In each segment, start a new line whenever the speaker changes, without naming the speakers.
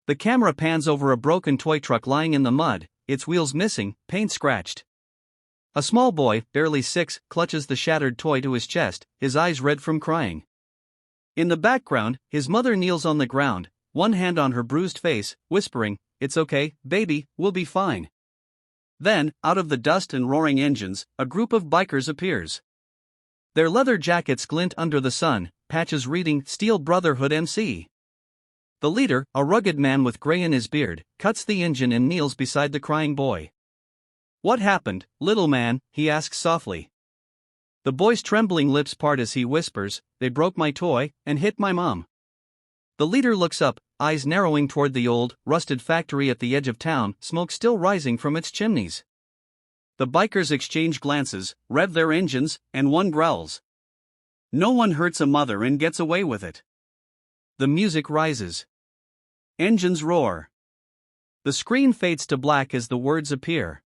The camera pans over a broken toy truck lying in the mud, its wheels missing, paint scratched. A small boy, barely 6, clutches the shattered toy to his chest, his eyes red from crying. In the background, his mother kneels on the ground, one hand on her bruised face, whispering, "It's okay, baby, we'll be fine." Then, out of the dust and roaring engines, a group of bikers appears. Their leather jackets glint under the sun, patches reading "Steel Brotherhood MC." The leader, a rugged man with gray in his beard, cuts the engine and kneels beside the crying boy. "What happened, little man?" he asks softly. The boy's trembling lips part as he whispers, "They broke my toy and hit my mom." The leader looks up, eyes narrowing toward the old, rusted factory at the edge of town, smoke still rising from its chimneys. The bikers exchange glances, rev their engines, and one growls. No one hurts a mother and gets away with it. The music rises. Engines roar. The screen fades to black as the words appear.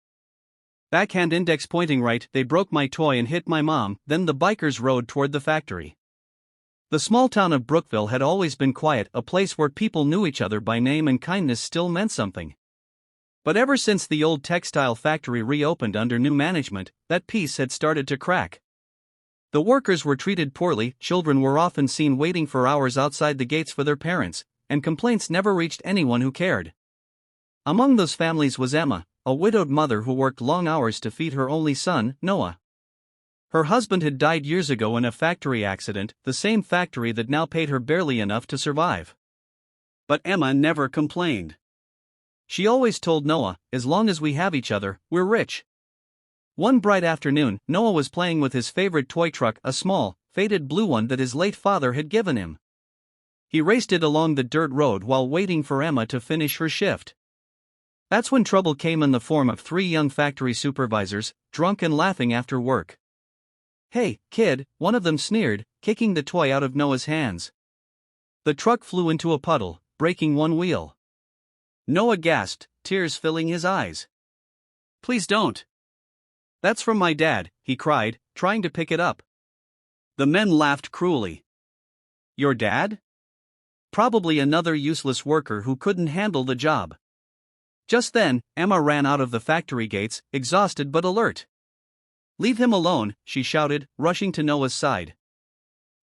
Backhand index pointing right, "They broke my toy and hit my mom." Then the bikers rode toward the factory. The small town of Brookville had always been quiet, a place where people knew each other by name and kindness still meant something. But ever since the old textile factory reopened under new management, that peace had started to crack. The workers were treated poorly, children were often seen waiting for hours outside the gates for their parents, and complaints never reached anyone who cared. Among those families was Emma, a widowed mother who worked long hours to feed her only son, Noah. Her husband had died years ago in a factory accident, the same factory that now paid her barely enough to survive. But Emma never complained. She always told Noah, "As long as we have each other, we're rich." One bright afternoon, Noah was playing with his favorite toy truck, a small, faded blue one that his late father had given him. He raced it along the dirt road while waiting for Emma to finish her shift. That's when trouble came in the form of 3 young factory supervisors, drunk and laughing after work. "Hey, kid," one of them sneered, kicking the toy out of Noah's hands. The truck flew into a puddle, breaking one wheel. Noah gasped, tears filling his eyes. "Please don't." "That's from my dad," he cried, trying to pick it up. The men laughed cruelly. "Your dad?" Probably another useless worker who couldn't handle the job. Just then, Emma ran out of the factory gates, exhausted but alert. "Leave him alone," she shouted, rushing to Noah's side.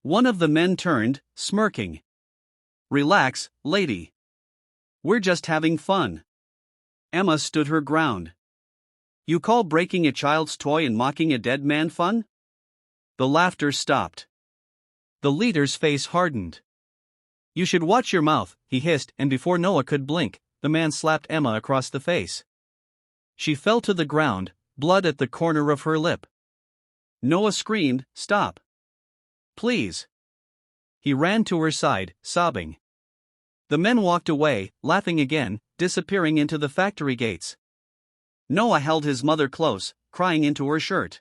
One of the men turned, smirking. "Relax, lady. We're just having fun." Emma stood her ground. "You call breaking a child's toy and mocking a dead man fun?" The laughter stopped. The leader's face hardened. "You should watch your mouth," he hissed, and before Noah could blink, the man slapped Emma across the face. She fell to the ground, blood at the corner of her lip. Noah screamed, "Stop. Please." He ran to her side, sobbing. The men walked away, laughing again, disappearing into the factory gates. Noah held his mother close, crying into her shirt.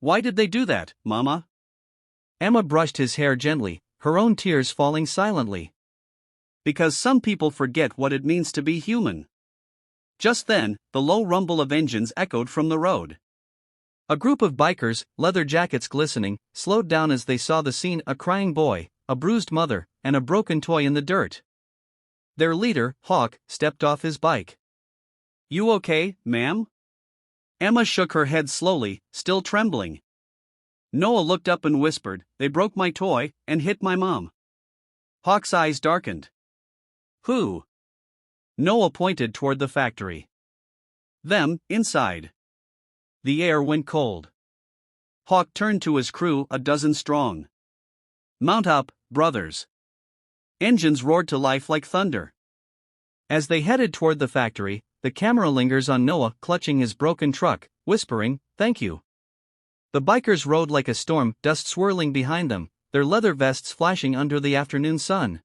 "Why did they do that, Mama?" Emma brushed his hair gently, her own tears falling silently. "Because some people forget what it means to be human." Just then, the low rumble of engines echoed from the road. A group of bikers, leather jackets glistening, slowed down as they saw the scene: a crying boy, a bruised mother, and a broken toy in the dirt. Their leader, Hawk, stepped off his bike. "You okay, ma'am?" Emma shook her head slowly, still trembling. Noah looked up and whispered, "They broke my toy and hit my mom." Hawk's eyes darkened. "Who?" Noah pointed toward the factory. "Them, inside." The air went cold. Hawk turned to his crew, a dozen strong. "Mount up, brothers." Engines roared to life like thunder. As they headed toward the factory, the camera lingers on Noah clutching his broken truck, whispering, "Thank you." The bikers rode like a storm, dust swirling behind them, their leather vests flashing under the afternoon sun.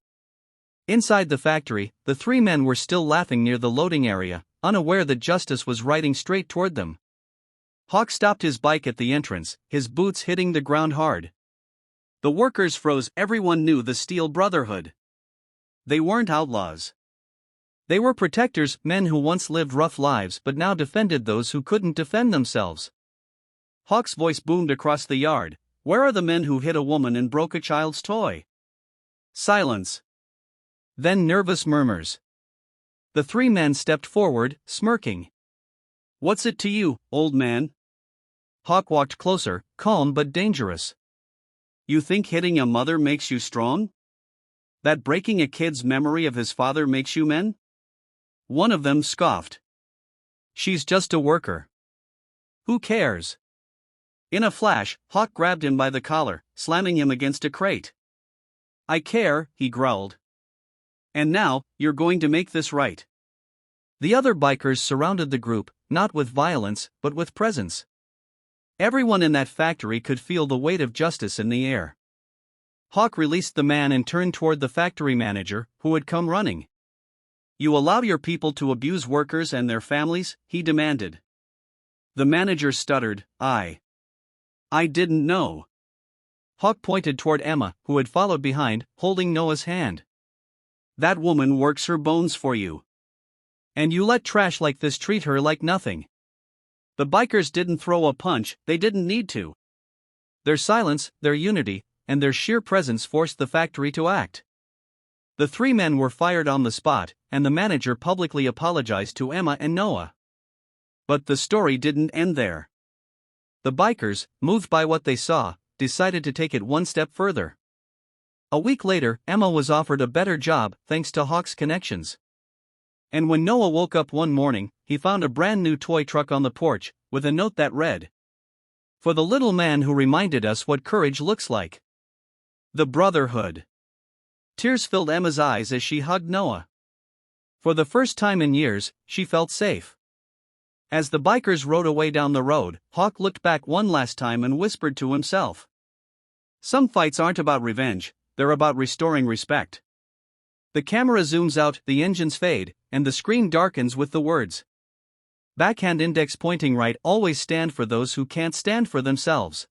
Inside the factory, the 3 men were still laughing near the loading area, unaware that justice was riding straight toward them. Hawk stopped his bike at the entrance, his boots hitting the ground hard. The workers froze. Everyone knew the Steel Brotherhood. They weren't outlaws. They were protectors, men who once lived rough lives but now defended those who couldn't defend themselves. Hawk's voice boomed across the yard, "Where are the men who hit a woman and broke a child's toy?" Silence. Then nervous murmurs. The three men stepped forward, smirking. "What's it to you, old man?" Hawk walked closer, calm but dangerous. "You think hitting a mother makes you strong? That breaking a kid's memory of his father makes you men?" One of them scoffed. "She's just a worker. Who cares?" In a flash, Hawk grabbed him by the collar, slamming him against a crate. "I care," he growled. "And now, you're going to make this right." The other bikers surrounded the group, not with violence, but with presence. Everyone in that factory could feel the weight of justice in the air. Hawk released the man and turned toward the factory manager, who had come running. "You allow your people to abuse workers and their families?" he demanded. The manager stuttered, I didn't know." Hawk pointed toward Emma, who had followed behind, holding Noah's hand. "That woman works her bones for you. And you let trash like this treat her like nothing." The bikers didn't throw a punch, they didn't need to. Their silence, their unity, and their sheer presence forced the factory to act. The three men were fired on the spot, and the manager publicly apologized to Emma and Noah. But the story didn't end there. The bikers, moved by what they saw, decided to take it one step further. A week later, Emma was offered a better job thanks to Hawk's connections. And when Noah woke up one morning, he found a brand new toy truck on the porch, with a note that read, "For the little man who reminded us what courage looks like. The Brotherhood." Tears filled Emma's eyes as she hugged Noah. For the first time in years, she felt safe. As the bikers rode away down the road, Hawk looked back one last time and whispered to himself, "Some fights aren't about revenge, they're about restoring respect." The camera zooms out, the engines fade, and the screen darkens with the words, "Backhand index pointing right, always stand for those who can't stand for themselves."